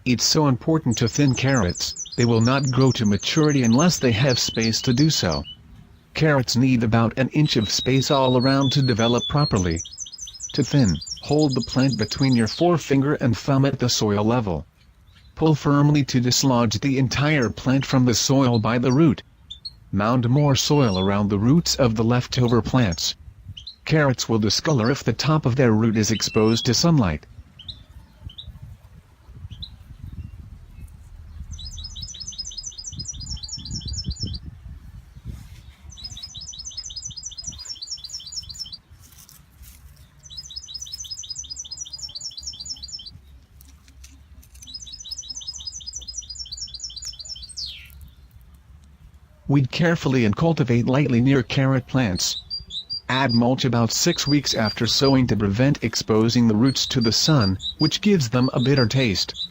It's so important to thin carrots, they will not grow to maturity unless they have space to do so. Carrots need about an inch of space all around to develop properly. To thin, hold the plant between your forefinger and thumb at the soil level. Pull firmly to dislodge the entire plant from the soil by the root. Mound more soil around the roots of the leftover plants. Carrots will discolor if the top of their root is exposed to sunlight. Weed carefully and cultivate lightly near carrot plants. Add mulch about 6 weeks after sowing to prevent exposing the roots to the sun, which gives them a bitter taste.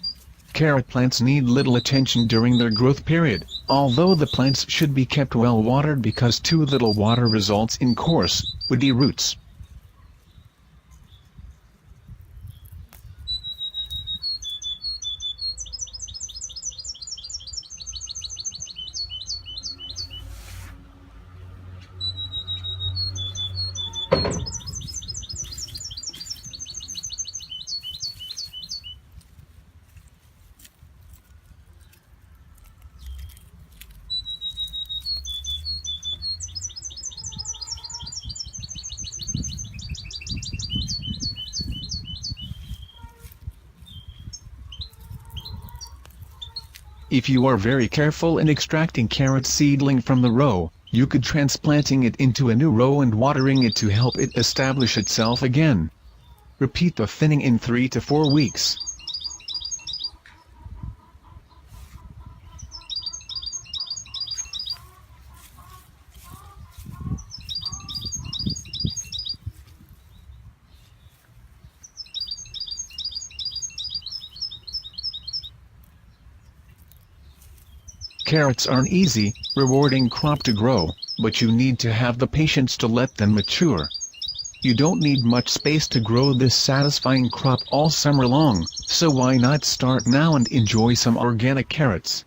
Carrot plants need little attention during their growth period, although the plants should be kept well watered because too little water results in coarse, woody roots. If you are very careful in extracting carrot seedling from the row, you could transplanting it into a new row and watering it to help it establish itself again. Repeat the thinning in 3 to 4 weeks. Carrots are an easy, rewarding crop to grow, but you need to have the patience to let them mature. You don't need much space to grow this satisfying crop all summer long, so why not start now and enjoy some organic carrots?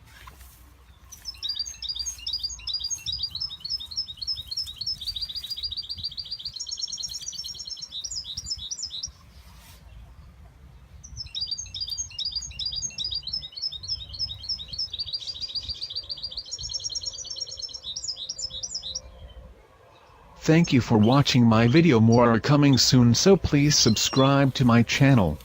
Thank you for watching my video. More are coming soon, so please subscribe to my channel.